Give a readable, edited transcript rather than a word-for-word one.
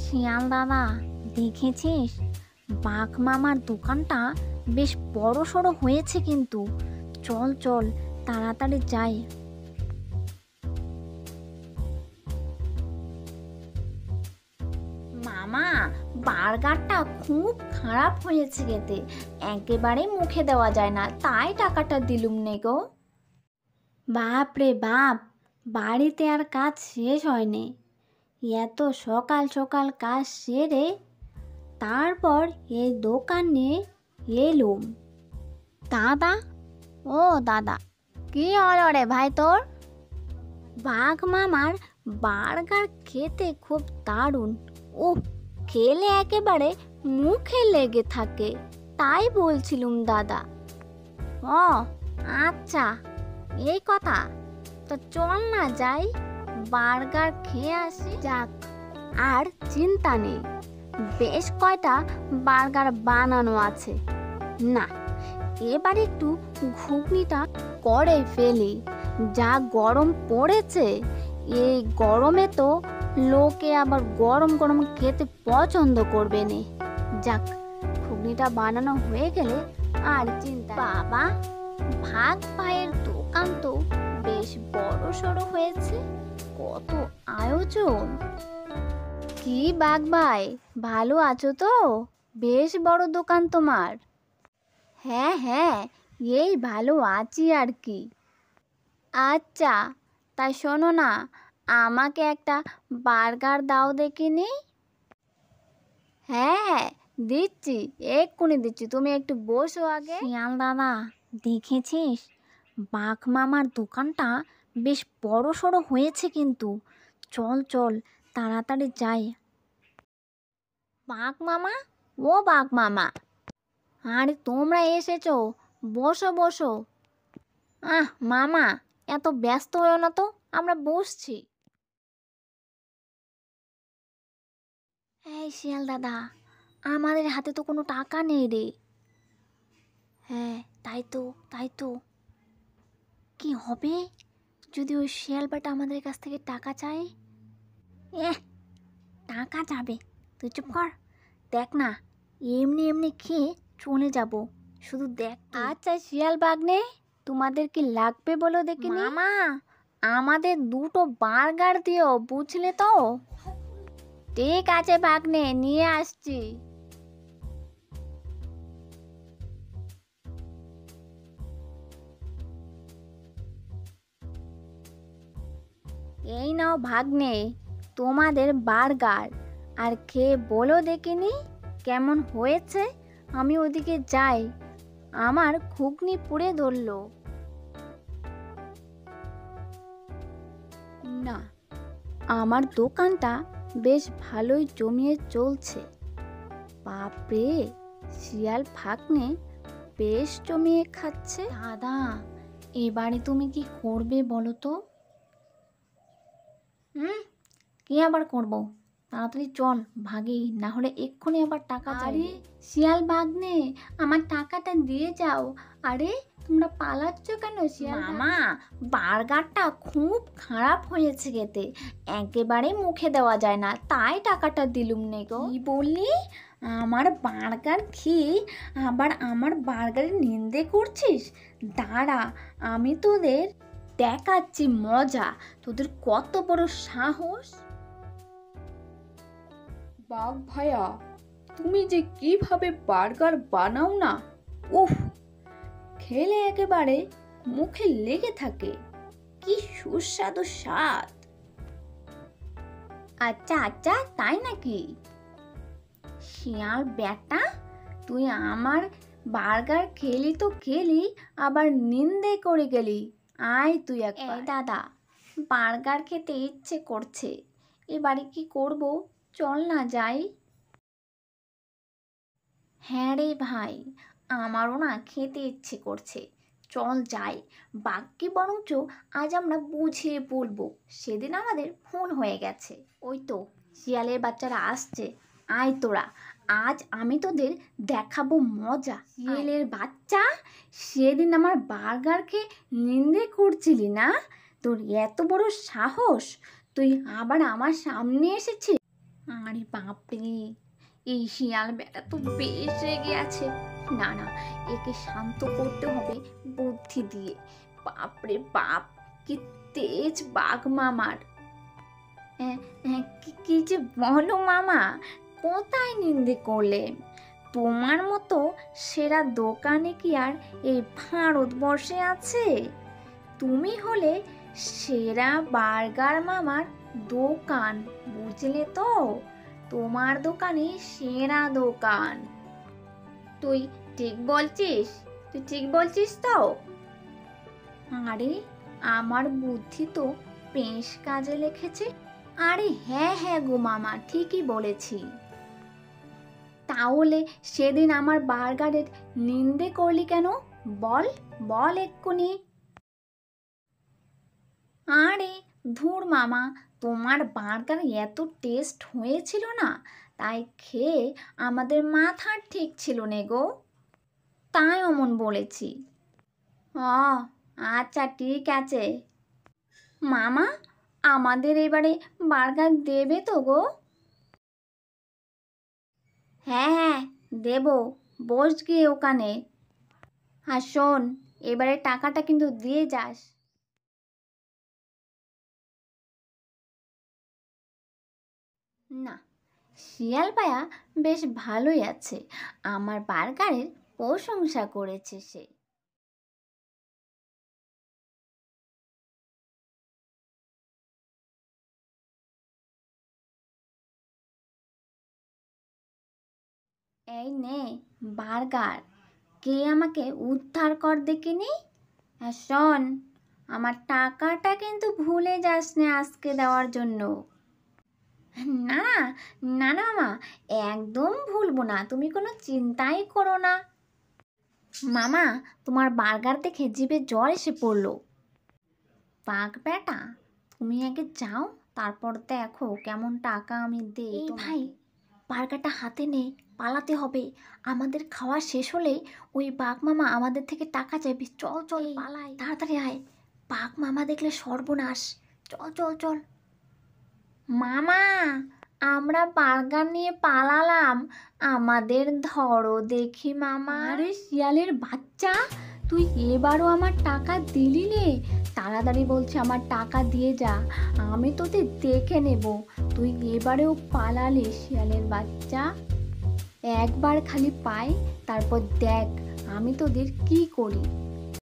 শিয়াল দাদা, দেখেছিস বাঘ মামার দোকানটা বেশ বড় সড়ো হয়েছে কিন্তু। চল চল তাড়াতাড়ি যাই। মামা, বার্গারটা খুব খারাপ হয়েছে খেতে, একেবারে মুখে দেওয়া যায় না, তাই টাকাটা দিলুম নে গো। বাপ রে বাপ, বাড়িতে আর কাজ শেষ হয়নি, এত সকাল সকাল কাজ সেরে তারপর এই দোকান নিয়ে এলুম। দাদা, ও দাদা, কি হলো রে ভাই তোর? বাঘ মামার বার্গার খেতে খুব দারুণ, ও খেলে একেবারে মুখে লেগে থাকে, তাই বলছিলুম দাদা। ও আচ্ছা, এই কথা, তো চল না যাই, বার্গার খেয়ে আসি। যাক, আর চিন্তা নেই, বেশ কয়টা বার্গার বানানো আছে। না, এবার একটু ঘুগনিটা করে ফেলি, যা গরম পড়েছে, এই গরমে তো লোকে আবার গরম গরম খেতে পছন্দ করবে না। যাক, ঘুগনিটা বানানো হয়ে গেলে আর চিন্তা। বাবা, ভাগ ভাইয়ের দোকান তো বেশ বড় সড়ো হয়েছে, কত আয়োজন। কি বাঘ ভাই, ভালো আছো তো? বেশ বড় দোকান তোমার। হ্যাঁ হ্যাঁ, এই ভালো আছি আর কি। আচ্ছা, তাই শোনো না, আমাকে একটা বার্গার দাও দেখিনি। হ্যাঁ হ্যাঁ, দিচ্ছি, এক্ষুনি দিচ্ছি, তুমি একটু বসো আগে। শিয়াল দাদা, দেখেছিস বাঘ মামার দোকানটা বেশ বড় সড়ো হয়েছে কিন্তু। চল চল তাড়াতাড়ি যাই। বাঘ মামা, ও বাঘ মামা, আরে তোমরা এসেছো, বসো বসো। মামা, এত ব্যস্ত হও না তো, আমরা বসছি। এই শিয়াল দাদা, আমাদের হাতে তো কোনো টাকা নেই রে। হ্যাঁ, তাই তো তাই তো। কি হবে যদি ওই শিয়াল বেটা আমাদের কাছ থেকে টাকা চায়? টাকা যাবে, তুই চুপ কর। দেখ না, এমনি এমনি খেয়ে চলে যাব, শুধু দেখ। আচ্ছা শিয়াল বাগনে, তোমাদের কি লাগবে বলো দেখি। মামা, আমাদের দুটো বার্গার দিও, বুঝলে তো? ঠিক আছে বাগনে, নিয়ে আসছি। এই নাও ভাগ্নে, তোমাদের বার্গার, আর খেয়ে বলো দেখিনি কেমন হয়েছে। আমি ওদিকে যাই, আমার ঘুগনি পুড়ে ধরল। না, আমার দোকানটা বেশ ভালোই জমিয়ে চলছে। বাপরে, শিয়াল ফাঁকনে বেশ জমিয়ে খাচ্ছে। দাদা, এবারে তুমি কি করবে বলো তো? কি আবার করব, তাড়াতাড়ি চল ভাগি, না হলে এক্ষুনি আবার টাকা চাই। আরে শিয়াল বাগনে, আমার টাকাটা দিয়ে যাও। আরে তোমরা পালাচ্ছ কেন শিয়াল? মামা, বার্গারটা খুব খারাপ হয়েছে খেতে, একেবারে মুখে দেওয়া যায় না, তাই টাকাটা দিলুম নে গো। কি বললি? আমার বার্গার খেয়ে আবার আমার বার্গারের নিন্দে করছিস? দাঁড়া, আমি তোদের দেখাচ্ছি মজা, তোদের কত বড় সাহস। বাঘ ভাইয়া, তুমি যে কিভাবে বার্গার বানাও না, উফ, খেলে একেবারে মুখে লেগে থাকে, কি সুস্বাদু স্বাদ। আচ্ছা আচ্ছা, তাই নাকি? শিয়াল বেটা, তুই আমার বার্গার খেলি তো খেলি, আবার নিন্দে করে গেলি। আয় তুই একবার। এই দাদা, বার্গার খেতে ইচ্ছে করছে, এবারে কি করব, চল না যাই। হ্যাঁ রে ভাই, আমারও না খেতে ইচ্ছে করছে, চল যাই। বাঘকে বরঞ্চ আজ আমরা বুঝিয়ে বলবো, সেদিন আমাদের ভুল হয়ে গেছে। ওই তো শিয়ালের বাচ্চারা আসছে, আয় তোরা, আজ আমি তোদের দেখাবো মজা। শিয়ালের বাচ্চা, সেদিন আমার বার্গার খেয়ে নিন্দে করছিলি না? তোর এত বড় সাহস, তুই আবার আমার সামনে এসেছিস? আরে বাপরে, এই শিয়াল বেটা তো বেশ রেগে আছে। না না, একে শান্ত করতে হবে বুদ্ধি দিয়ে। বাপরে বাপ, কি তেজ বাঘ মামার। কি যে বলো মামা, কোথায় নিন্দে করলে? তোমার মতো সেরা দোকানে কি আর এই ভারতবর্ষে আছে? তুমি হলে সেরা বার্গার মামার দোকান, বুঝলে তো? তোমার দোকানই সেরা দোকান। তুই ঠিক বলছিস? তুই ঠিক বলছিস তো? আরে, আমার বুদ্ধি তো বেশ কাজে লেগেছে। আরে হ্যাঁ হ্যাঁ গো মামা, ঠিকই বলেছি। তাহলে সেদিন আমার বার্গারের নিন্দে করলি কেন? বল বল এক্ষুনি। আরে ধুর মামা, তোমার বার্গার এত টেস্ট হয়েছিল না, তাই খেয়ে আমাদের মাথা ঠিক ছিল নে গো, তাই অমন বলেছি। ও আচ্ছা, ঠিক আছে মামা, আমাদের এবারে বার্গার দেবে তো গো? হ্যাঁ হ্যাঁ দেব, বস গিয়ে ওখানে। আর শোন, এবারে টাকাটা কিন্তু দিয়ে যাস। না, শিয়াল পায়া বেশ ভালোই আছে, আমার বার্গারের প্রশংসা করেছে সে। এই নে বার্গার, কে আমাকে উদ্ধার কর দেখিনি। আর শোন, আমার টাকাটা কিন্তু ভুলে যাস না আজকে দেওয়ার জন্য। না না না মামা, একদম ভুলবো না, তুমি কোনো চিন্তাই করো না। মামা, তোমার বার্গার দেখে জিভে জল এসে পড়লো। বাঘ বেটা, তুমি আগে যাও, তারপর দেখো কেমন টাকা আমি দেই। এই ভাই, বার্গারটা হাতে নে, পালাতে হবে। আমাদের খাওয়া শেষ হলে ওই বাঘ মামা আমাদের থেকে টাকা চাইবে। চল চল পালাই, তাড়াতাড়ি আয়, বাঘ মামা দেখলে সর্বনাশ। চল চল চল। মামা, আমরা বার্গার নিয়ে পালালাম, আমাদের ধরো দেখি মামা। আরে শিয়ালের বাচ্চা, তুই এবারও আমার টাকা দিলি নে? তাড়াতাড়ি বলছে আমার টাকা দিয়ে যা, আমি তোদের দেখে নেব। তুই এবারেও পালালি শিয়ালের বাচ্চা। একবার খালি পাই, তারপর দেখ আমি তোদের কি করি।